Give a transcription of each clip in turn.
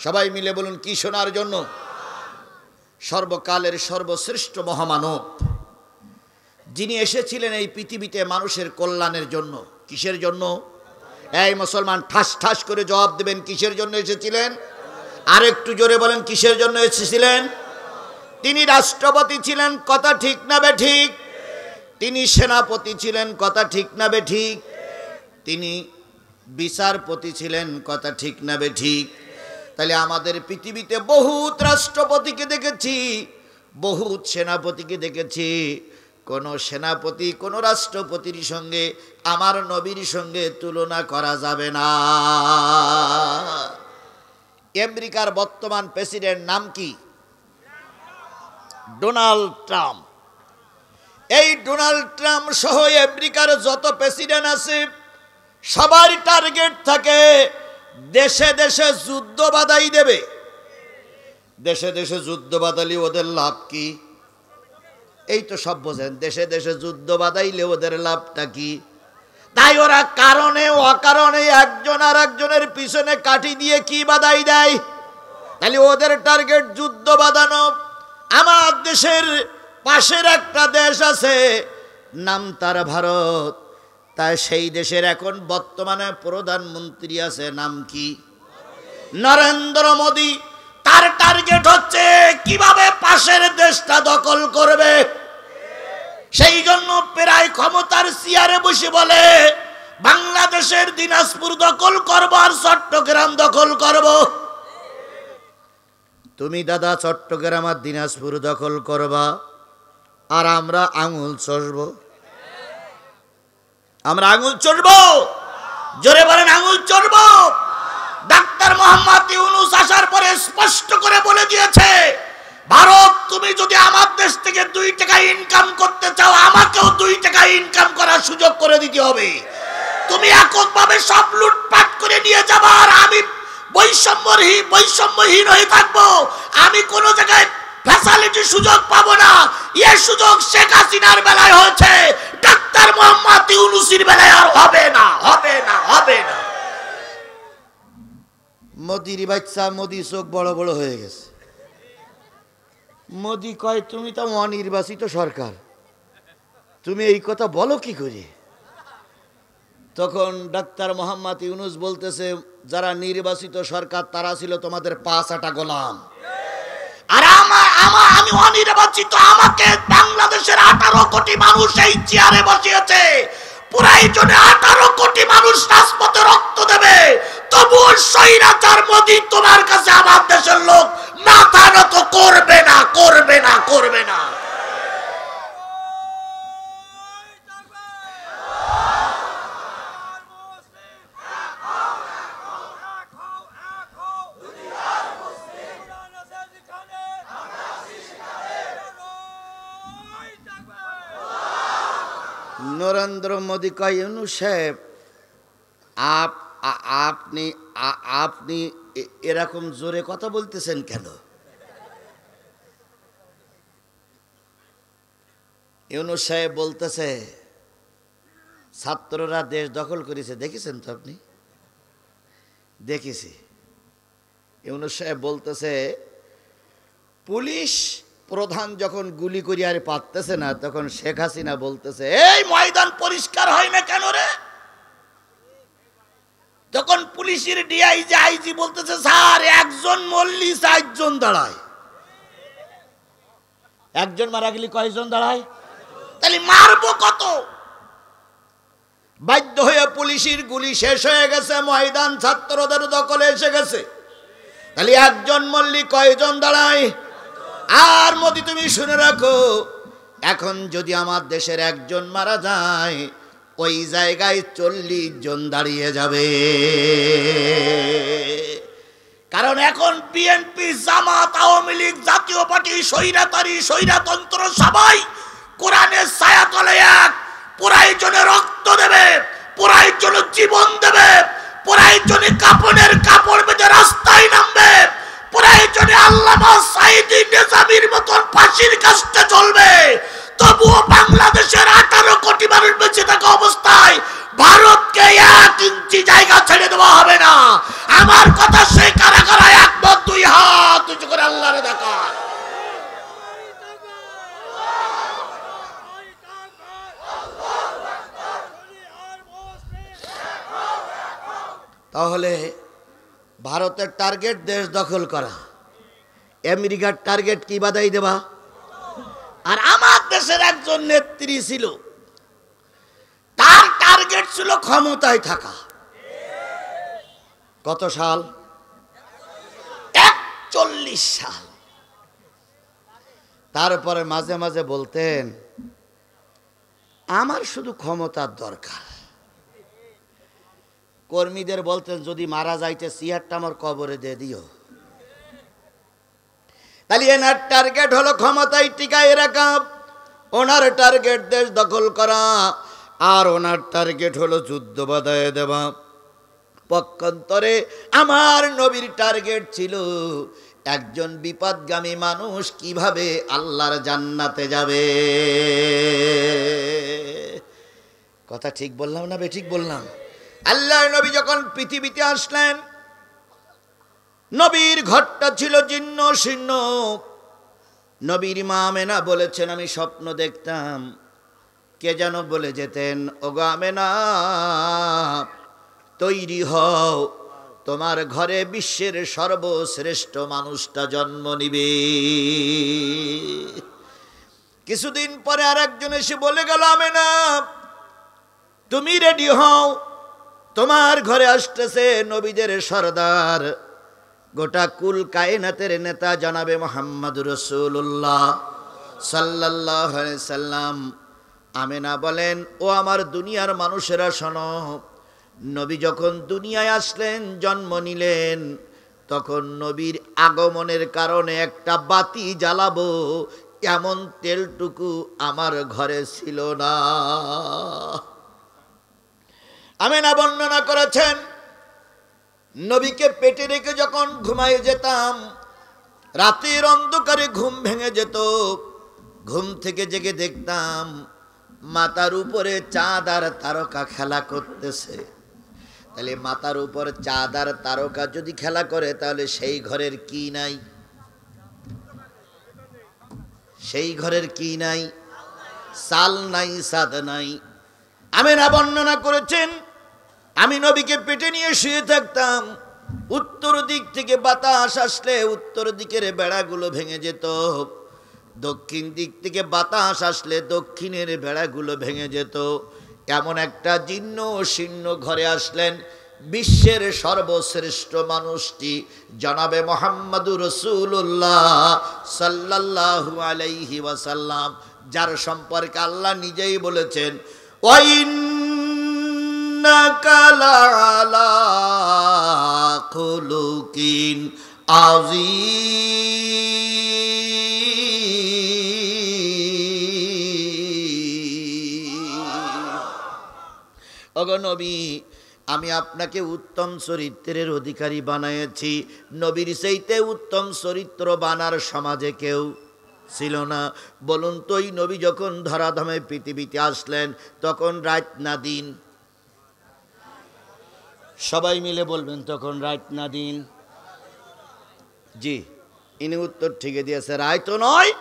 সবাই মিলে বলুন কি শোনার জন্য? সর্বকালের সর্বশ্রেষ্ঠ মহামানব যিনি এসেছিলেন এই পৃথিবীতে মানুষের কল্যাণের জন্য। কিসের জন্য? এই মুসলমান ঠাস ঠাস করে জবাব দেবেন, কিসের জন্য এসেছিলেন? আর একটু জোরে বলেন কিসের জন্য এসেছিলেন? তিনি রাষ্ট্রপতি ছিলেন, কথা ঠিক না বেঠিক? তিনি সেনাপতি ছিলেন, কথা ঠিক না বেঠিক? তিনি বিচারপতি ছিলেন, কথা ঠিক না বেঠিক? তাহলে আমাদের পৃথিবীতে বহুত রাষ্ট্রপতিকে দেখেছি, বহুত সেনাপতিকে দেখেছি। কোন সেনাপতি কোন রাষ্ট্রপতির সঙ্গে আমার নবীর সঙ্গে তুলনা করা যাবে না। আমেরিকার বর্তমান প্রেসিডেন্ট নাম কি? Donald Trump. এই ডোনাল্ড ট্রাম্প সহ আমেরিকার যত প্রেসিডেন্ট আছে সবার টার্গেট থাকে দেশে দেশে যুদ্ধ বাধাই দেবে। দেশে দেশে যুদ্ধ বাধালে ওদের লাভ কি? এই তো সব বোঝেন, দেশে দেশে যুদ্ধ বাধাইলে ওদের লাভটা কি? তাই ওরা কারণে অকারণে একজন আর একজনের পিছনে কাঠি দিয়ে কি বাধাই দেয়? তাহলে ওদের টার্গেট যুদ্ধ বাঁধানো। আমার দেশের পাশের একটা দেশ আছে, নাম তার ভারত। তাই সেই দেশের এখন বর্তমানে প্রধানমন্ত্রী আছে, নাম কি? নরেন্দ্র মোদী। তার টার্গেট হচ্ছে কিভাবে পাশের দেশটা দখল করবে। সেই জন্য প্রায় ক্ষমতার চেয়ারে বসে বলে বাংলাদেশের দিনাজপুর দখল করব আর চট্টগ্রাম দখল করব। তুমি দাদা চট্টগ্রাম আর দিনাজপুর দখল করবা আর আমরা আঙুল চষব। আমরা আঙুল চড়ব, জোরে বলেন আঙুল চড়ব। ডাক্তার মোহাম্মদ ইউনূস আসার পরে স্পষ্ট করে বলে দিয়েছে, ভারত তুমি যদি আমার দেশ থেকে 2 টাকা ইনকাম করতে চাও, আমাকেও 2 টাকা ইনকাম করার সুযোগ করে দিতে হবে। তুমি এককভাবে সব লুটপাট করে নিয়ে যাবা আর আমি বৈষম্যহীন হয়ে থাকবো। আমি কোন জায়গায় ফ্যাসিলিটি সুযোগ পাবো না। এই সুযোগ শেখ হাসিনার বেলায় হয়েছে, ডাক্তার মোহাম্মদ ইউনূসের বেলায় আর হবে না, হবে না, হবে না। মোদির বাচ্চা, মোদি চোখ বড় বড় হয়ে গেছে। মোদি কয় তুমি তো অনির্বাচিত সরকার, তুমি এই কথা বলো কি করে? তখন ডাক্তার মোহাম্মদ ইউনূস বলতেছে, যারা নির্বাচিত সরকার তারা ছিল তোমাদের 5 আটা গোলাম, আর আমি অনির্বাচিত, আমাকে বাংলাদেশের 18 কোটি মানুষ এই চেয়ারে বসিয়েছে। প্রয়োজনে 18 কোটি মানুষ রাজপথে রক্ত দেবে, তবুও স্বৈরাচার মোদি তোমার কাছে আমার দেশের লোক মাথা নত করবে না, করবে না, করবে না। নরেন্দ্র মোদী কয়, ইউনূস সাহেব আপনি এরকম জোরে কথা বলতেছেন কেন? ইউনূস সাহেব বলতেছে, ছাত্ররা দেশ দখল করেছে, দেখেছেন তো আপনি? দেখেছি। ইউনূস সাহেব বলতেছে, পুলিশ প্রধান যখন গুলি করি আর পারতেছে না, তখন শেখ হাসিনা বলতেছে, এই ময়দান পরিষ্কার হয় না কেন রে? তখন পুলিশের ডিআইজি আইজি বলতেছে, স্যার একজন মরলি 4 জন দাঁড়ায়। একজন মারা গেলে কয়জন দাঁড়ায়? তাহলে মারবো কত? বাধ্য হয়ে পুলিশের গুলি শেষ হয়ে গেছে, ময়দান ছাত্রদের দখলে এসে গেছে। তাহলে একজন মরলি কয়জন দাঁড়ায়? আর মোদি তুমি শুনে রাখো, এখন যদি আমার দেশের একজন মারা যায়, ওই জায়গায় 40 জন দাঁড়িয়ে যাবে। কারণ এখন বিএনপি, জামাত, আওয়ামী লীগ, জাতীয় পার্টি, স্বৈরাচারী, স্বৈরতন্ত্র সবাই কোরআনের ছায়াতলে এক। প্রয়োজনে রক্ত দেবে, প্রয়োজনে জীবন দেবে, প্রয়োজনে কাপড়ের কাপড় বেঁধে রাস্তায় নামবে, প্রয়োজনে আল্লামা সাঈদী নিজামীর মতন ফাঁসির কাস্টে চলবে। তবুও বাংলাদেশের 18 কোটি মানুষ বেঁচে থাকা অবস্থায় ভারতকে 1 ইঞ্চি জায়গা ছেড়ে দেওয়া হবে না। আমার কথা সে কারা কারা একমত বলে ভারতের টার্গেট দেশ দখল করা, আমেরিকার টার্গেট কি বাধাই দেবা। আর আমার দেশের একজন নেত্রী ছিল, তার টার্গেট ছিল ক্ষমতায় থাকা। কত সাল? 41 সাল। তারপরে মাঝে মাঝে বলতেন আমার শুধু ক্ষমতার দরকার। কর্মীদের বলতেন যদি মারা যাইতে চেয়ারটা আমার কবরে দিয়ে দিও। তাহলে এনার টার্গেট হলো ক্ষমতায় টিকায় রাখা, ওনার টার্গেট দেশ দখল করা, আর ওনার টার্গেট হলো যুদ্ধ বাধায় দেওয়া। পক্ষান্তরে আমার নবীর টার্গেট ছিল একজন বিপদগামী মানুষ কিভাবে আল্লাহর জান্নাতে যাবে। কথা ঠিক বললাম না বেঠিক বললাম? আল্লাহর নবী যখন পৃথিবীতে আসলেন, নবীর ঘরটা ছিল জীর্ণ শীর্ণ। নবীর মা আমেনা বলেছেন আমি স্বপ্ন দেখতাম। কে যেন বলে যেতেন, ওগো আমেনা তৈরি হও, তোমার ঘরে বিশ্বের সর্বশ্রেষ্ঠ মানুষটা জন্ম নিবে। কিছুদিন পরে আর একজন এসে বলে গেল, আমেনা তুমি রেডি হও, তোমার ঘরে আসতেছে নবীদের সরদার, গোটা কুল কায়নাতের নেতা জনাবে মুহাম্মদুর রাসূলুল্লাহ সাল্লাল্লাহু আলাইহি সাল্লাম। আমেনা বলেন, ও আমার দুনিয়ার মানুষেরা শোনো, নবী যখন দুনিয়ায় আসলেন, জন্ম নিলেন, তখন নবীর আগমনের কারণে একটা বাতি জ্বালাবো এমন তেলটুকু আমার ঘরে ছিল না। আমেনা বর্ণনা করেছেন, নবীকে পেটে রেখে যখন ঘুমায় যেতাম, রাতের অন্ধকারে ঘুম ভেঙে যেত, ঘুম থেকে জেগে দেখতাম মাথার উপরে চাঁদ আর তারকা খেলা করতেছে। তাহলে মাথার উপর চাঁদ আর তারকা যদি খেলা করে, তাহলে সেই ঘরের কি নাই? সেই ঘরের কি নাই? সাল নাই, সাদ নাই। আমেনা বর্ণনা করেছেন, আমি নবীকে পেটে নিয়ে শুয়ে থাকতাম, উত্তর দিক থেকে বাতাস আসলে উত্তর দিকের বেড়াগুলো ভেঙে যেত, দক্ষিণ দিক থেকে বাতাস আসলে দক্ষিণের বেড়াগুলো ভেঙে যেত। এমন একটা জীর্ণ শীর্ণ ঘরে আসলেন বিশ্বের সর্বশ্রেষ্ঠ মানুষটি জনাবে মুহাম্মদুর রাসূলুল্লাহ সাল্লাল্লাহু আলাইহি ওয়াসাল্লাম, যার সম্পর্কে আল্লাহ নিজেই বলেছেন, ওয়াইন্নাকা লাআলা খুলুকিন আযীম। ওগো নবী, আমি আপনাকে উত্তম চরিত্রের অধিকারী বানাইছি। নবীর চাইতে উত্তম চরিত্র বানার সমাজে কেউ ছিল না। বলুন তো, এই নবী যখন ধরাধামে পৃথিবীতে আসলেন, তখন রাত না দিন? সবাই মিলে বলবেন, তখন রাত না দিন? জি, ইনি উত্তর ঠিকই দিয়েছে, রাত তো নয়।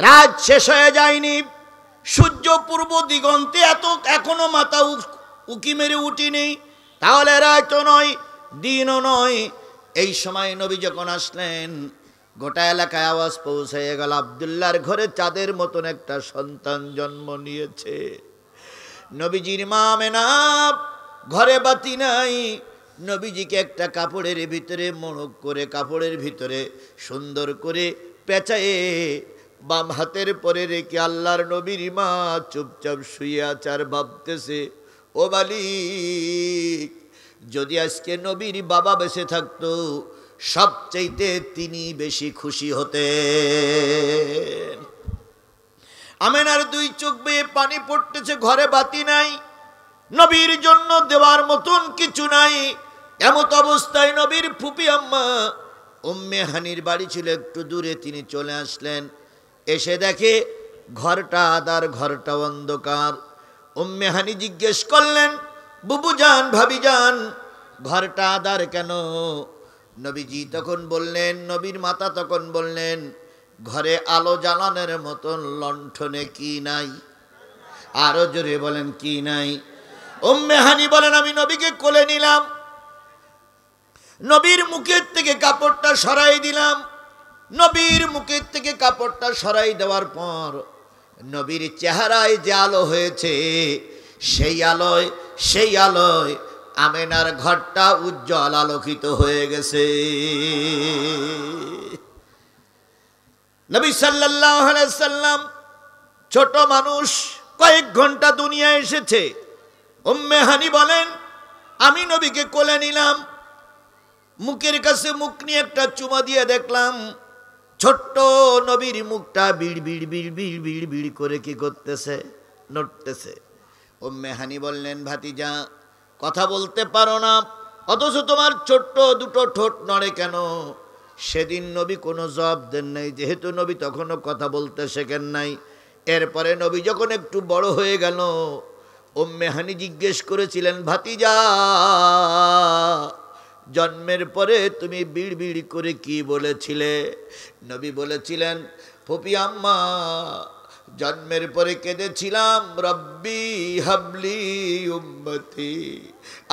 রাত শেষ হয়ে যায়নি, সূর্য পূর্ব দিগন্তে এখনো মাথা উকি মেরে উঠিনি, তাহলে রাত নয়, দিনও নয়। এই সময় নবী যখন আসলেন, গোটা এলাকায় আওয়াজ পৌঁছে গেল, আব্দুল্লাহর ঘরে চাঁদের মতন একটা সন্তান জন্ম নিয়েছে। নবীজির মা আমেনা ঘরে বাতি নাই, নবীজিকে একটা কাপড়ের ভিতরে মোড়ক করে, কাপড়ের ভিতরে সুন্দর করে পেঁচায়ে বাম হাতের পরে রেখে আল্লাহর নবীর মা চুপচাপ শুয়ে আছে আর ভাবতেছে, ও মালিক, যদি আজকে নবীর বাবা বেঁচে থাকতো, সবচাইতে তিনি বেশি খুশি হতেন। আমেনার দুই চোখ বেয়ে পানি পড়তেছে, ঘরে বাতি নাই, নবীর জন্য দেওয়ার মতন কিছু নাই। এমত অবস্থায় নবীর ফুপি আম্মা উম্মে হানির বাড়ি ছিল একটু দূরে, তিনি চলে আসলেন। এসে দেখে ঘরটা আধার, ঘরটা অন্ধকার। উম্মে হানি জিজ্ঞেস করলেন, বুবু যান, ভাবি যান, ঘরটা আধার কেন? নবীজি তখন বললেন, নবীর মাতা তখন বললেন, ঘরে আলো জ্বালানোর মতন লণ্ঠনে কি নাই? আরো জোরে বলেন, কি নাই? উম্মে হানি বলেন, আমি নবীকে কোলে নিলাম, নবীর মুখের থেকে কাপড়টা সরাই দিলাম। নবীর মুখের থেকে কাপড়টা সরাই দেওয়ার পর নবীর চেহারায় যে আলো হয়েছে, সেই আলোয় আমেনার ঘরটা উজ্জ্বল আলোকিত হয়ে গেছে। নবী সাল্লাল্লাহু আলাইহি সাল্লাম ছোট মানুষ, কয়েক ঘন্টা দুনিয়ায় এসেছে। উম্মে হানি বলেন, আমি নবীকে কোলে নিলাম, মুখের কাছে মুখ নিয়ে একটা চুমা দিয়ে দেখলাম ছোট্ট নবীর মুখটা বিড় বিড় বিড় বিড় বিড় বিড় করে কি করতেছে, নড়তেছে। উম্মে হানি বললেন, ভাতিজা কথা বলতে পারো না, অথচ তোমার ছোট্ট দুটো ঠোঁট নড়ে কেন? সেদিন নবী কোনো জবাব দেন নাই, যেহেতু নবী তখনও কথা বলতে শেখেন নাই। এরপরে নবী যখন একটু বড় হয়ে গেল, উম্মে হানি জিজ্ঞেস করেছিলেন, ভাতিজা জন্মের পরে তুমি বিড় বিড় করে কি বলেছিলে? নবী বলেছিলেন, ফুপি আম্মা জন্মের পরে কেঁদেছিলাম, রব্বি হাবলি উম্মতি,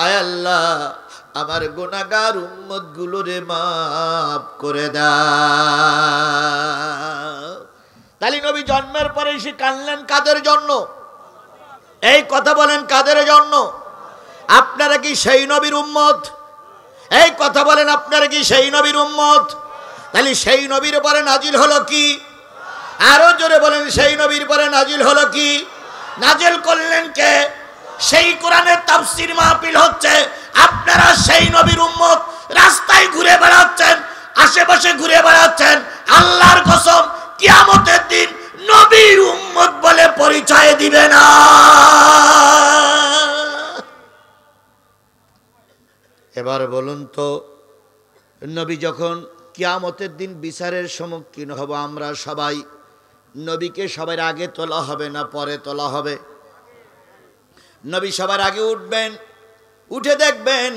আয় আল্লাহ আমার গুনাহগার উম্মত গুলোরে মাফ করে দাও। তাহলে নবী জন্মের পরে এসে কাঁদলেন কাদের জন্য? এই কথা বলেন, কাদের জন্য? আপনারা কি সেই নবীর উম্মত? এই কথা বলেন, আপনারা কি সেই নবীর উম্মত? তাহলে সেই নবীর পরে নাজিল হলো কি? আরো জোরে বলেন, সেই নবীর পরে নাজিল হলো কি? নাজিল করলেন কে? সেই কোরআনের তাফসীর মাহফিল হচ্ছে, আপনারা সেই নবীর উম্মত, রাস্তায় ঘুরে বেড়াচ্ছেন, আশেপাশে ঘুরে বেড়াচ্ছেন। আল্লাহর কসম কিয়ামতের দিন নবীর উম্মত বলে পরিচয় দিবে না। এবার বলুন তো, নবী যখন কিয়ামতের দিন বিচারের সম্মুখীন হব, আমরা সবাই নবীকে সবার আগে তোলা হবে না পরে তোলা হবে? নবী সবার আগে উঠবেন, উঠে দেখবেন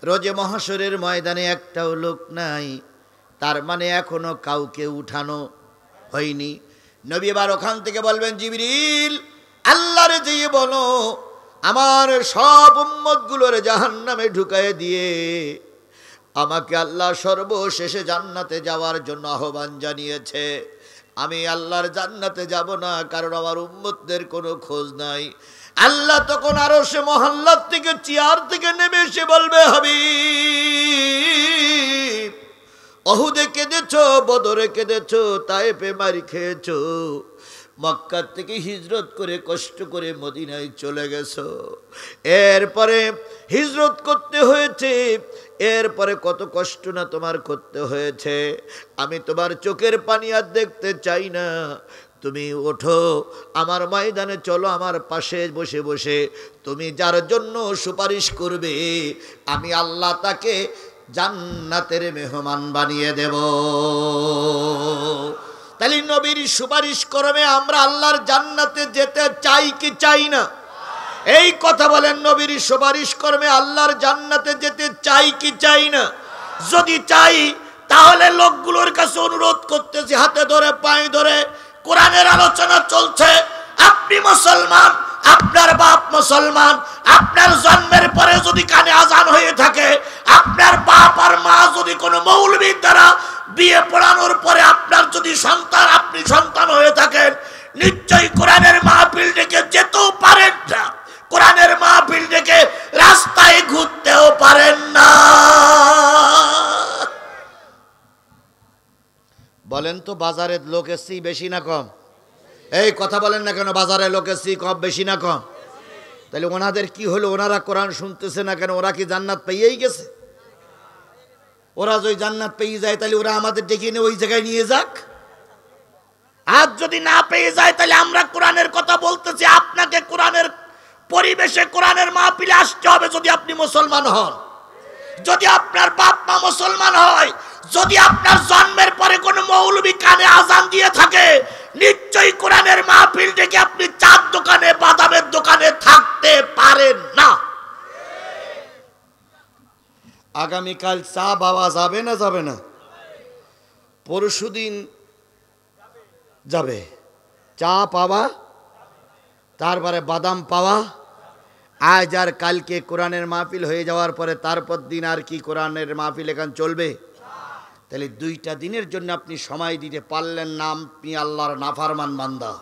রোজে মহাশরের ময়দানে একটাও লোক নাই, তার মানে এখনো কাউকে উঠানো হয়নি। নবী এবার ওখান থেকে বলবেন, জিবরিল আল্লাহরে যেয়ে বলো আমার সব উম্মতগুলোরে জাহান্নামে ঢুকায়ে দিয়ে আমাকে আল্লাহ সর্বশেষে জান্নাতে যাওয়ার জন্য আহ্বান জানিয়েছে। আমি আল্লাহর জান্নাতে যাব না, কারণ আমার উম্মতদের কোনো খোঁজ নাই। আল্লাহ তখন আরো সে মহল্লার থেকে চেয়ার থেকে নেমে এসে বলবে, হাবিব অহুদে কেঁদেছো, বদরে কেঁদেছো, তায়েফে মারি খেয়েছো, মক্কা থেকে হিজরত করে কষ্ট করে মদিনায় চলে গেছো, এরপরে হিজরত করতে হয়েছে, এরপরে কত কষ্ট না তোমার করতে হয়েছে, আমি তোমার চোখের পানি আর দেখতে চাই না। তুমি ওঠো, আমার ময়দানে চলো, আমার পাশে বসে বসে তুমি যার জন্য সুপারিশ করবে আমি আল্লাহ তাকে জান্নাতের মেহমান বানিয়ে দেব। তাহলে নবীর সুপারিশ করবে আমরা আল্লাহর জান্নাতে যেতে চাই কি চাই না? এই কথা বলেন, নবীর সুপারিশ করবে আল্লাহর জান্নাতে যেতে চাই কি চাই না? যদি চাই তাহলে লোকগুলোর কাছে অনুরোধ করতেছি, হাতে ধরে পায়ে ধরে কোরআনের আলোচনা চলছে, আপনি মুসলমান, আপনার বাপ মুসলমান, আপনার জন্মের পরে যদি কানে আজান হয়ে থাকে, আপনার বাপ আর মা যদি কোনো মৌলবীর দ্বারা বিয়ে পড়ানোর পরে আপনার যদি সন্তান, আপনি সন্তান হয়ে থাকেন, নিশ্চয়ই কোরআনের মাহফিল ডেকে যেতেও পারেন না, কোরআনের মাহফিল ডেকে রাস্তায় ঘুরতেও পারেন না। বলেন তো বাজারের লোক এসছি বেশি না কম? এই কথা বলেন না কেন, বাজারে লোক এসছি কম বেশি না কম? তাহলে ওনাদের কি হলো? ওনারা কোরআন শুনতেছে না কেন? ওরা কি জান্নাত পেয়েই গেছে? ওরা যদি জান্নাত পেয়ে যায় তাহলে ওরা আমাদের ডেকে নিয়ে ওই জায়গায় নিয়ে যাক। আর যদি না পেয়ে যায় তাহলে আমরা কোরআনের কথা বলতেছি, আপনাকে কোরআনের পরিবেশে কোরআনের মাহফিলে আসতে হবে যদি আপনি মুসলমান হন, যদি আপনার বাপ মা মুসলমান হয়, যদি আপনার জন্মের পরে কোনো মৌলবী কানে আজান দিয়ে থাকে, নিশ্চয়ই কোরআনের মাহফিল থেকে আপনি চার দোকানে বাদামের দোকানে থাকতে পারেন না। আগামীকাল চা পাওয়া যাবে না যাবে না? পরশুদিন যাবে চা পাওয়া, তারপরে বাদাম পাওয়া, আজ আর কালকে কোরআনের মাহফিল হয়ে যাওয়ার পরে তারপর দিন আর কি কোরআনের মাহফিল এখান চলবে? তাহলে 2টা দিনের জন্য আপনি সময় দিতে পারলেন না, আপনি আল্লাহর নাফরমান বান্দা।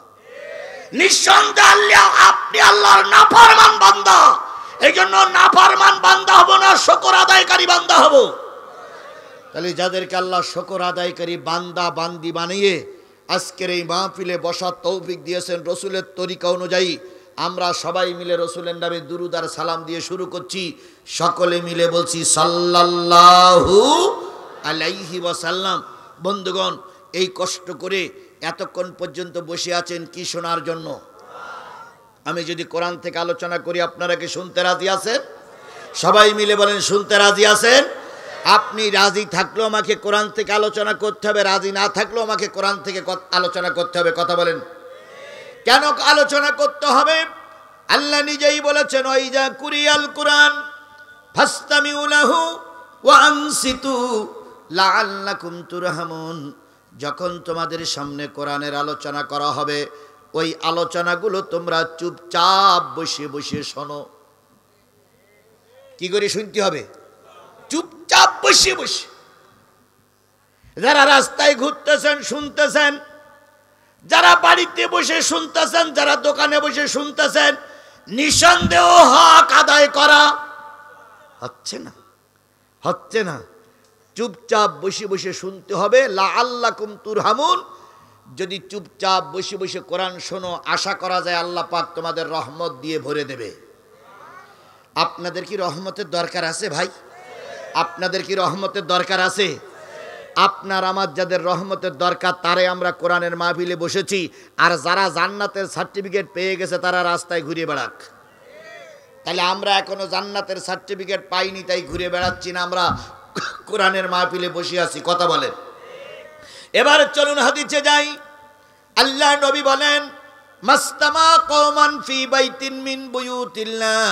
নিঃসন্দেহে আপনি আল্লাহর নাফরমান বান্দা। এই জন্য নাফরমান বান্দা হব না, শুকর আদায়কারী বান্দা হব। তাহলে যাদেরকে আল্লাহ শুকর আদায়কারী বান্দা বান্দি বানিয়ে আজকের এই মাহফিলে বসার তৌফিক দিয়েছেন রসুলের তরিকা অনুযায়ী, আমরা সবাই মিলে রসুলের নামে দুরুদ আর সালাম দিয়ে শুরু করছি। সকলে মিলে বলছি সাল্লাল্লাহু আলাইহি ওয়াসাল্লাম। বন্ধুগণ, এই কষ্ট করে এতক্ষণ পর্যন্ত বসে আছেন কি শোনার জন্য? আমি যদি কোরআন থেকে আলোচনা করি আপনারা কি শুনতে রাজি আছেন? সবাই মিলে বলেন শুনতে রাজি আছেন? আপনি রাজি থাকলেও আমাকে কোরআন থেকে আলোচনা করতে হবে, রাজি না থাকলেও আমাকে কোরআন থেকে আলোচনা করতে হবে। কথা বলেন, কেন আলোচনা করতে হবে? আল্লাহ নিজেই বলেছেন, ওয়াইজা কুরিয়াল কুরআন ফাসতামিউ লাহু ওয়া আনসিতু লাআল্লাকুম তুরহামুন। যখন তোমাদের সামনে কোরআনের আলোচনা করা হবে, ওই আলোচনাগুলো তোমরা চুপচাপ বসে বসে শোনো। কি করে শুনতে হবে? চুপচাপ বসে বসে। যারা রাস্তায় ঘুরতেছেন শুনতেছেন, যারা বাড়িতে বসে শুনতেছেন, যারা দোকানে বসে শুনতেছেন, নিঃসন্দেহ হক আদায় করা হচ্ছে না, হচ্ছে না। চুপচাপ বসে বসে শুনতে হবে। লাআল্লাকুম তুরহামুন। যদি চুপচাপ বসে বসে কোরআন শোনো, আশা করা যায় আল্লাহ পাক তোমাদের রহমত দিয়ে ভরে দেবে। আপনাদের কি রহমতের দরকার আছে ভাই? আপনাদের কি রহমতের দরকার আছে? আপনার আমার যাদের রহমতের দরকার তারে আমরা কোরআনের মাহফিলে বসেছি, আর যারা জান্নাতের সার্টিফিকেট পেয়ে গেছে তারা রাস্তায় ঘুরে বেড়াক। তাহলে আমরা এখনো জান্নাতের সার্টিফিকেট পাইনি, তাই ঘুরে বেড়াচ্ছি না, আমরা কোরআনের মাহফিলে বসে আছি। কথা বলেন। এবার চলুন হাদিসে যাই। আল্লাহ নবী বলেন, মাস্তামা কওমান ফি বাইতিন মিন বুয়ুতিল্লাহ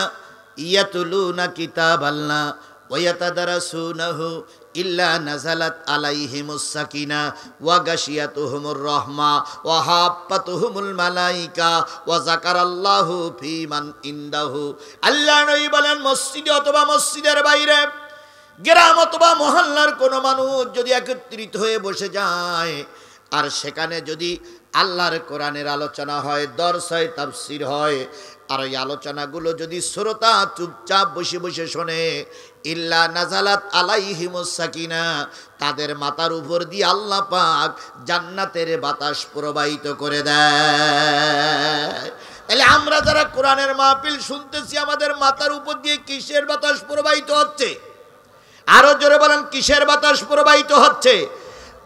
ইয়াতুলুনা কিতাবাল্লাহ ওয়া ইয়াতাদারাসুনাহু ইল্লা নাযালাত আলাইহিমুস সাকিনা ওয়া গাশিয়াতুহুমুর রাহমা ওয়া হাফাতুহুমুল মালাইকা ওয়া যাকারাল্লাহু ফি মান ইনদাহু। আল্লাহ নবী বলেন, মসজিদে অথবা মসজিদের বাইরে, গ্রাম অথবা মহল্লার কোনো মানুষ যদি একত্রিত হয়ে বসে যায়, আর সেখানে যদি আল্লাহর কোরআনের আলোচনা হয়, দর্স হয়, তাফসীর হয়, আর ওই আলোচনাগুলো যদি শ্রোতা চুপচাপ বসে বসে শোনে, ইল্লা নাজালাত আলাইহিমুস সাকিনা, তাদের মাথার উপর দিয়ে আল্লাহ পাক জান্নাতের বাতাস প্রবাহিত করে দেয়। তাহলে আমরা যারা কোরআনের মাহফিল শুনতেছি, আমাদের মাথার উপর দিয়ে কিসের বাতাস প্রবাহিত হচ্ছে? আরো জোরে বলেন, কিসের বাতাস প্রবাহিত হচ্ছে?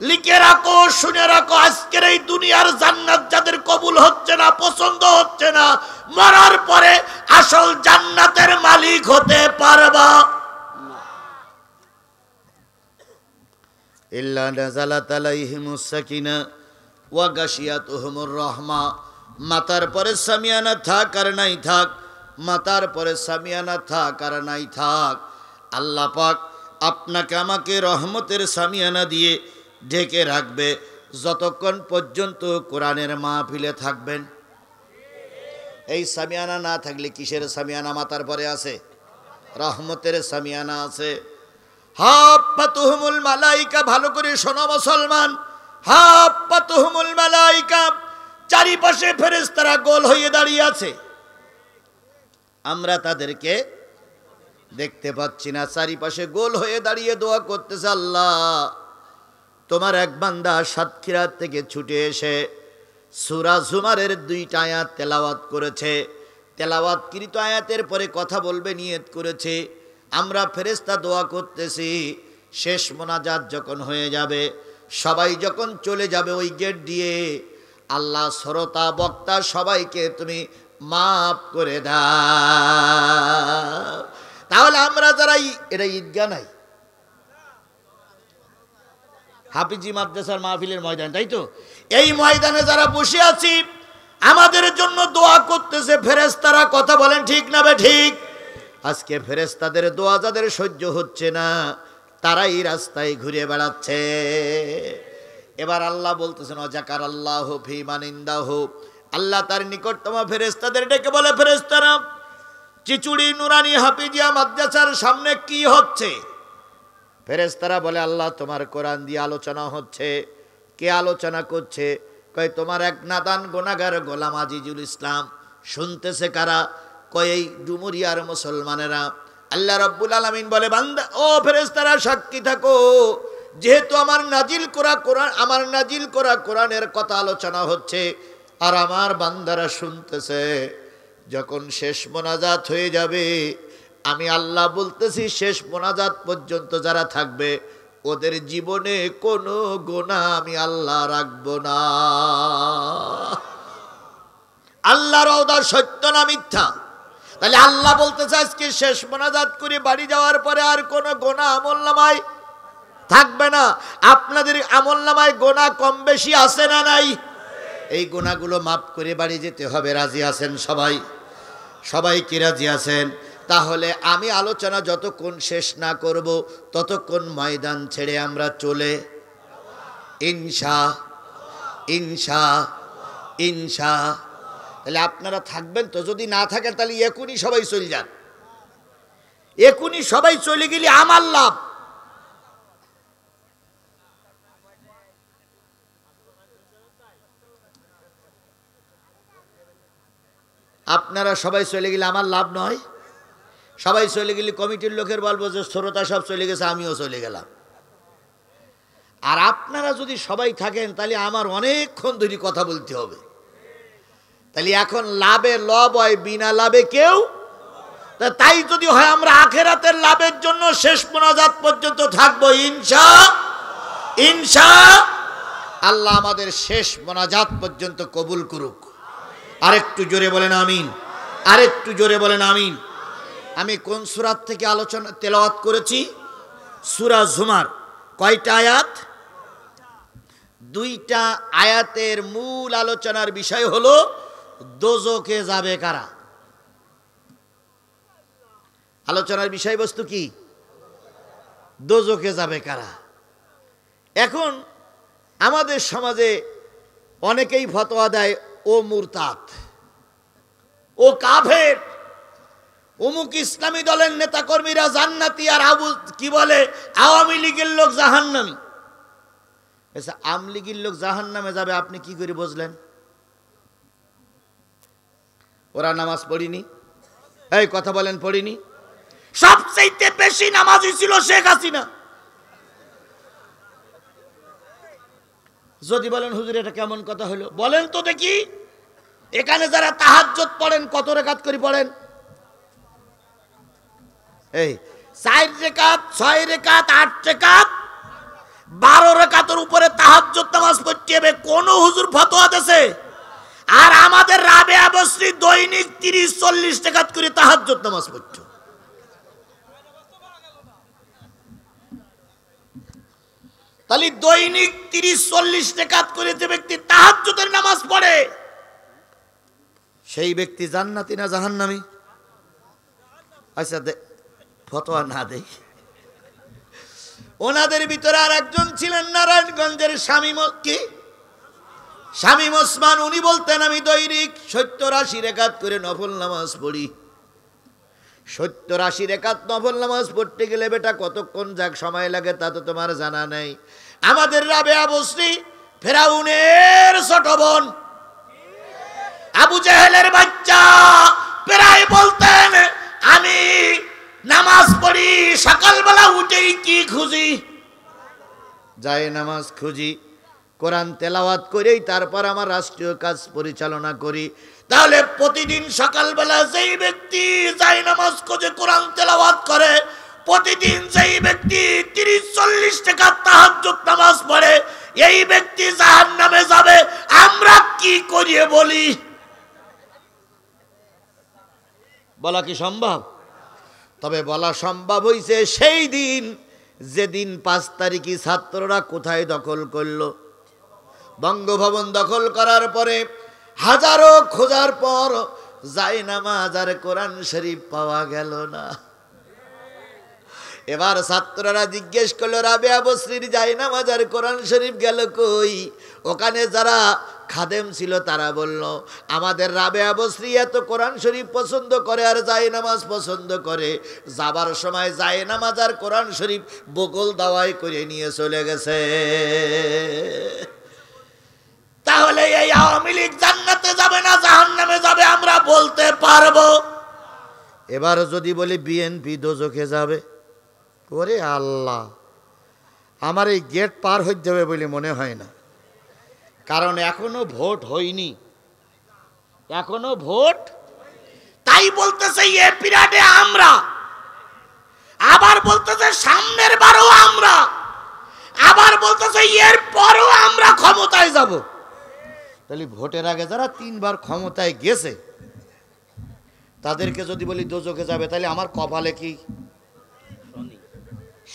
লিখে রাখো, শুনে রাখো, আজকের এই দুনিয়ার জান্নাত যাদের কবুল হচ্ছে না, পছন্দ হচ্ছে না, মরার পরে আসল জান্নাতের মালিক হতে পারবা না। ইল্লা নাযালাত আলাইহিমুস সাকিনা ওয়া গাশিয়াতুহুমুর রাহমা। মাথার পরে সামিয়ানা থাক আর নাই থাক, মাথার পরে সামিয়ানা থাক আর নাই থাক, আল্লাহ পাক আপনাকে আমাকে রহমতের সামিয়ানা দিয়ে ঢেকে রাখবে যতক্ষণ পর্যন্ত কোরআনের মাহফিলে থাকবেন। এই সামিয়ানা না থাকলে কিসের সামিয়ানা মাথার পরে আছে? রহমতের সামিয়ানা আছে। হাফাতুহুমুল মালাইকা, ভালো করে শোনো মুসলমান, হাফাতুহুমুল মালাইকা, চারিপাশে ফেরেশতারা গোল হয়ে দাঁড়িয়ে আছে, আমরা তাদেরকে দেখতে পাচ্ছি না, চারিপাশে গোল হয়ে দাঁড়িয়ে দোয়া করতেছে, আল্লাহ তোমার এক বান্দা সাতক্ষীরা থেকে ছুটে এসে সূরা জুমারের 2টা আয়াত তেলাওয়াত করেছে, তেলাওয়াতকৃত আয়াতের পরে কথা বলবে নিয়ত করেছে। আমরা ফেরেশতা দোয়া করতেছি, শেষ মোনাজাত যখন হয়ে যাবে, সবাই যখন চলে যাবে ওই গেট দিয়ে, আল্লাহ শ্রোতা বক্তা সবাইকে তুমি মাফ করে দাও। তাহলে আমরা যারা, এটা ঈদগাহ নাই, হাফিজি মাদ্রাসার মাহফিলের ময়দান, তাই তো? এই ময়দানে যারা বসে আছি, আমাদের জন্য দোয়া করতেছে ফেরেশতারা। কথা বলেন ঠিক না বে ঠিক? আজকে ফেরেশতাদের দোয়া যাদের সহ্য হচ্ছে না, তারাই রাস্তায় ঘুরে বেড়াচ্ছে। এবার আল্লাহ বলতেছেন, ওয়াজাকারাল্লাহু ফী মান ইনদাহু, আল্লাহ তার নিকটতম ফেরেশতাদের ডেকে বলে, ফেরেশতারা চিচুড়ি নুরানি হাফিজিয়া মাদ্রাসার সামনে কি হচ্ছে? ফেরেশতারা বলে আল্লাহ তোমার কোরআন দিয়ে আলোচনা হচ্ছে। কে আলোচনা করছে? কয় তোমার এক নাদান গুনাহগার গোলাম আজিজুল ইসলাম। শুনতেছে কারা? কয় এই ডুমুরিয়ার মুসলমানেরা। আল্লাহ রাব্বুল আলামিন বলে বান্দা ও ফেরেশতারা সাক্ষী থাকো, যেহেতু আমার নাজিল করা কোরআনের কথা আলোচনা হচ্ছে আর আমার বান্দারা শুনতেছে, যখন শেষ মোনাজাত হয়ে যাবে আমি আল্লাহ বলতেছি শেষ মোনাজাত পর্যন্ত যারা থাকবে ওদের জীবনে কোনো গুনাহ আমি আল্লাহ রাখবো না। আল্লাহর ওয়াদা সত্য না মিথ্যা? তাহলে আল্লাহ বলতেছে আজকে শেষ মোনাজাত করে বাড়ি যাওয়ার পরে আর কোনো গুনাহ আমলনামায় থাকবে না। আপনাদের আমলনামায় গুনাহ কম বেশি আছে না নাই? এই গুনাহগুলো মাফ করে বাড়ি যেতে হবে। রাজি আছেন সবাই? সবাই কি রাজি আছেন? তাহলে আমি আলোচনা যতক্ষণ শেষ না করব ততক্ষণ ময়দান ছেড়ে আমরা চলে ইনশা। তাহলে আপনারা থাকবেন তো? যদি না থাকেন তাহলে এখনই সবাই চলে যান। এখনই সবাই চলে গেলে আমার লাভ। আপনারা সবাই চলে গেলে আমার লাভ নয়। সবাই চলে গেলে কমিটির লোকের বলবো যে শ্রোতা সব চলে গেছে, আমিও চলে গেলাম। আর আপনারা যদি সবাই থাকেন তাহলে আমার অনেকক্ষণ ধরে কথা বলতে হবে। তাহলে এখন লাভে লব হয়, বিনা লাভে কেউ। তাই যদি হয় আমরা আখেরাতের লাভের জন্য শেষ মোনাজাত পর্যন্ত থাকবো ইনশা আল্লাহ আমাদের শেষ মোনাজাত পর্যন্ত কবুল করুক। আরেকটু জোরে বলেন আমিন, আরেকটু জোরে বলেন আমিন। আমি কোন সূরা থেকে আলোচনা তেলাওয়াত করেছি? সূরা জুমার। কয়টা আয়াত? 2টা আয়াতের মূল আলোচনার বিষয় হলো দোজখে যাবে কারা। আলোচনার বিষয়বস্তু কি? দোজখে যাবে কারা। এখন আমাদের সমাজে অনেকেই ফতোয়া দেয় ও মুরতাদ, ও কাফের, অমুক ইসলামী দলের নেতাকর্মীরা জান্নাতি আর কি বলে আওয়ামী লীগের লোক জাহান্নামী। আচ্ছা, আওয়ামী লীগের লোক জাহান্নামে যাবে আপনি কি করে বুঝলেন? ওরা নামাজ পড়িনি? এই কথা বলেন, পড়িনি? সবচেয়ে বেশি নামাজি ছিল শেখ হাসিনা। যদি বলেন হুজুর এটা কেমন কথা হলো, বলেন তো দেখি। এখানে যারা তাহাজ্জুদ পড়েন কত রাকাত করে পড়েন? এই 4 রাকাত, 6 রাকাত, 8 রাকাত, 12 রাকাতের উপরে তাহাজ্জুদ নামাজ পড়তে হবে। কোন হুজুর ফতোয়া দেছে? আর আমাদের রাবেয়া বসরি দৈনিক 30-40 রাকাত করে তাহাজ্জুদ নামাজ পড়তো। তাহলে দৈনিক 30-40 রাকাত করে যে ব্যক্তি তাহাজ্জুদের নামাজ পড়ে সেই ব্যক্তি জান্নাতি না জাহান্নামী? আচ্ছা ফতোয়া না দেই। ওনাদের ভিতরে আর একজন ছিলেন নারায়ণগঞ্জের শামীম ওসমান। উনি বলতেন আমি দৈনিক 70-80 রাকাত করে নফল নামাজ পড়ি। 70-80 রাকাত নফল নামাজ পড়তে গেলে বেটা কতক্ষণ যাক সময় লাগে তা তো তোমার জানা নেই। আমাদের রাবেয়া বসরি ফেরাউনের ছোট বোন, আবু জেহেলের বাচ্চা, প্রায় বলতেন আমি নামাজ পড়ি, সকালবেলা উঠেই কি খুঁজি? যায় নামাজ খুঁজি, কোরআন তেলাওয়াত করেই তারপর আমার রাষ্ট্রীয় কাজ পরিচালনা করি। তাহলে প্রতিদিন সকালবেলা যেই ব্যক্তি যায় নামাজ খুঁজে কোরআন তেলাওয়াত করে, প্রতিদিন যেই ব্যক্তি 30-40 রাকাত তাহাজ্জুদ নামাজ পড়ে, এই ব্যক্তি জাহান্নামে যাবে। আমরা কি করিয়ে বলি? বলা কি সম্ভব? তবে বলা সম্ভব হইছে সেই দিন যেদিন 5 তারিখে ছাত্ররা কোথায় দখল করলো? বঙ্গভবন দখল করার পরে হাজারো খোঁজার পর জায়নামাজ আর কোরআন শরীফ পাওয়া গেল না। এবার ছাত্ররা জিজ্ঞেস করলো রাবেয়া বসরির জায়নামাজ আর কোরআন শরীফ গেল কই? ওখানে যারা খাদেম ছিল, তারা বলল আমাদের রাবেয়া বসরি এত কোরআন শরীফ পছন্দ করে আর যায় নামাজ পছন্দ করে, যাবার সময় যায় নামাজ আর কোরআন শরীফ বগল দাওয়াই করে নিয়ে চলে গেছে। তাহলে এই আওয়ামী লীগ জান্নাতে যাবে না জাহান্নামে যাবে আমরা বলতে পারবো? এবার যদি বলি বিএনপি দোজখে যাবে, ওরে আল্লাহ, আমার এই গেট পার হয়ে যাবে বলে মনে হয় না, কারণ এখনো ভোট হয়নি, এখনো ভোট। তাই বলতেছে এ পিরিয়ডে আমরা, আবার বলতেছে সামনের বারও আমরা, আবার বলতেছে এর পরও আমরা ক্ষমতায় যাব। তাহলে ভোটের আগে যারা 3 বার ক্ষমতায় গেছে তাদেরকে যদি বলি দোজখে যাবে, তাহলে আমার কপালে কি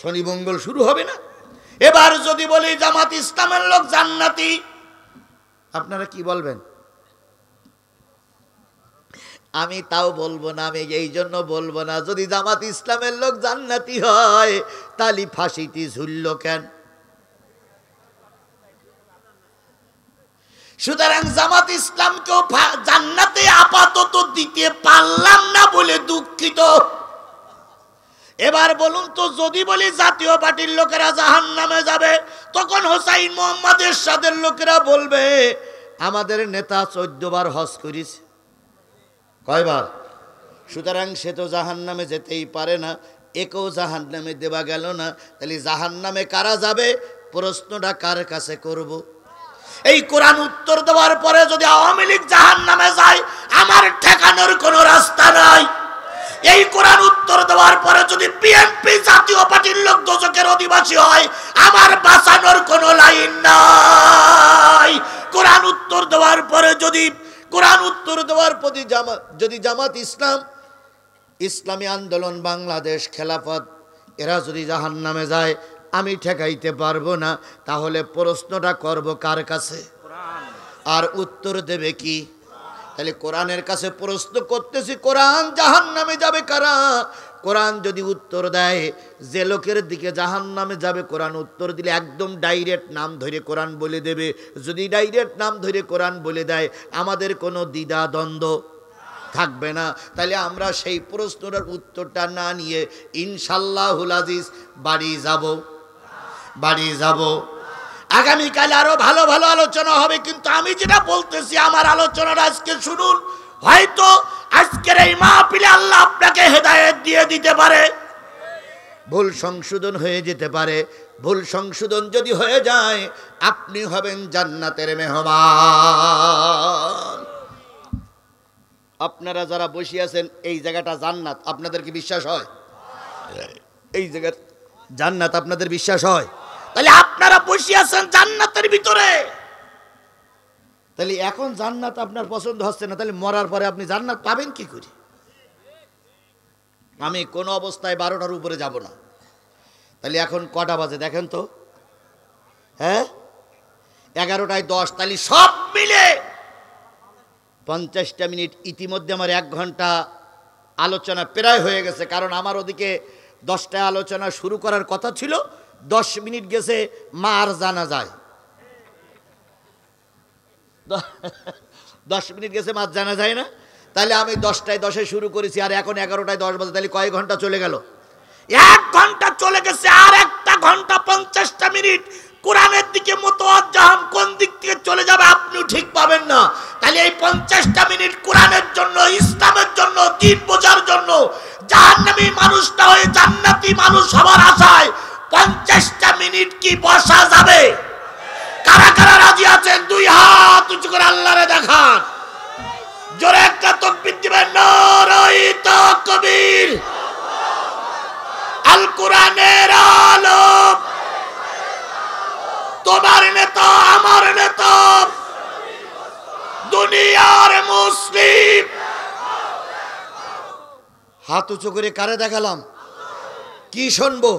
শনি মঙ্গল শুরু হবে না? এবার যদি বলি জামাত ইসলামের লোক জান্নাতি, আপনারা কি বলবেন? আমি তাও বলবো না, আমি এই জন্য বলবো না, যদি জামাত ইসলামের লোক জান্নাতি হয় তাহলে ফাঁসিটি ঝুলল কেন? সুতরাং জামাত ইসলামকেও জান্নাতে আপাতত দিতে পারলাম না বলে দুঃখিত। এবার বলুন তো, যদি বলি জাতীয় পার্টির লোকেরা জাহান্নামে যাবে, তখন হোসাইন মোহাম্মদ এরশাদের লোকেরা বলবে আমাদের নেতা 14 বার হজ করেছে। কয়বার? সুতরাং সে তো জাহান্নামে যেতেই পারে না, একেও জাহান্নামে দেওয়া গেল না। তাহলে জাহান্নামে কারা যাবে প্রশ্নটা কার কাছে করব? এই কোরআন উত্তর দেওয়ার পরে যদি আওয়ামী লীগ জাহান্নামে যায়, আমার ঠেকানোর কোনো রাস্তা নাই। এই কোরআন উত্তর দেওয়ার পরে যদি বিএনপি জাতীয় পার্টির লোক দোজখের অধিবাসী হয়, আমার বাঁচানোর কোনো লাইন নাই। কোরআন উত্তর দেওয়ার পরে যদি যদি জামাত ইসলাম, ইসলামী আন্দোলন বাংলাদেশ, খেলাফত এরা যদি জাহান্নামে যায়, আমি ঠেকাইতে পারবো না। তাহলে প্রশ্নটা করব কার কাছে? আর উত্তর দেবে কি? তাহলে কোরআনের কাছে প্রশ্ন করতেছি, কোরআন জাহান্নামে যাবে কারা? কোরআন যদি উত্তর দেয় যে লোকের দিকে জাহান্নামে যাবে, কোরআন উত্তর দিলে একদম ডাইরেক্ট নাম ধরে কোরআন বলে দেবে। যদি ডাইরেক্ট নাম ধরে কোরআন বলে দেয়, আমাদের কোনো দ্বিধা দ্বন্দ্ব থাকবে না। তাহলে আমরা সেই প্রশ্নটার উত্তরটা না নিয়ে ইনশাআল্লাহুল আজিজ বাড়ি যাব। আগামীকাল আরো ভালো ভালো আলোচনা হবে, কিন্তু আমি যেটা বলতেছি আমার আলোচনাটা আজকে শুনুন। হয়তো আজকের এই মাহফিলে আল্লাহ আপনাকে হেদায়েত দিয়ে দিতে পারে, ভুল সংশোধন হয়ে যেতে পারে। ভুল সংশোধন যদি হয়ে যায়, আপনি হবেন জান্নাতের মেহমান। আপনারা যারা বসে আছেন, এই জায়গাটা জান্নাত, আপনাদের কি বিশ্বাস হয়? এই জায়গা জান্নাত আপনাদের বিশ্বাস হয়? তাহলে আপনারা বসে আছেন জান্নাতের ভিতরে। তাহলে এখন জান্নাত আপনার পছন্দ হচ্ছে না, তাহলে মরার পরে আপনি জান্নাত পাবেন কি করে? আমি কোনো অবস্থায় 12টার উপরে যাব না। তাহলে এখন কটা বাজে দেখেন তো? হ্যাঁ, 11টায় 10। তাহলে সব মিলে 50টা মিনিট। ইতিমধ্যে আমার 1 ঘন্টা আলোচনা প্রায় হয়ে গেছে, কারণ আমার ওদিকে 10টায় আলোচনা শুরু করার কথা ছিল। 10 মিনিট গেছে মার জানা যায়, 10 মিনিট গেছে মার জানা যায় না। তাহলে আমি 10টায় 10-এ শুরু করেছি, আর এখন 11টায় 10 বাজে। তাহলে কয় ঘন্টা চলে গেল? 1 ঘন্টা চলে গেছে। আর 1 ঘন্টা 50টা মিনিট কোরআনের দিকে মুতাওয়াজ্জাহ, কোন দিক থেকে চলে যাবে আপনিও ঠিক পাবেন না। তাহলে এই 50টা মিনিট কোরআনের জন্য, ইসলামের জন্য, দ্বীন বোঝার জন্য, জাহান্নামী মানুষটা হয়ে জান্নাতি মানুষ হবার আশায় 50টা মিনিট কি বসা যাবে? কারা কারা রাজি আছেন 2 হাত উঁচু করে আল্লাহরে দেখান, জোরে একটা তাকবীর দিবেন। নারায়ে তাকবীর। আল কোরআনের আলো, তোমার নেতা আমার নেতা, দুনিয়ার মুসলিম। হাত উঁচু করে কারে দেখালাম? কি শুনবো?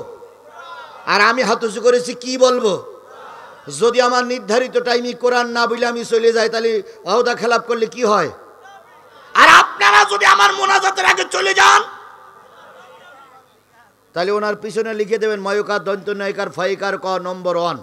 আর আমি হাত উঁচু করেছি, কি বলবো? যদি আমার নির্ধারিত টাইমে কোরআন না বলে আমি চলে যাই, তাহলে ওয়াদা খেলাপ করলে কি হয়? আর আপনারা যদি আমার মোনাজাতের আগে চলে যান, তাহলে ওনার পিছনে লিখে দেবেন ময়ূকার দন্ত নয়কার ফাইকার ক নম্বর 1।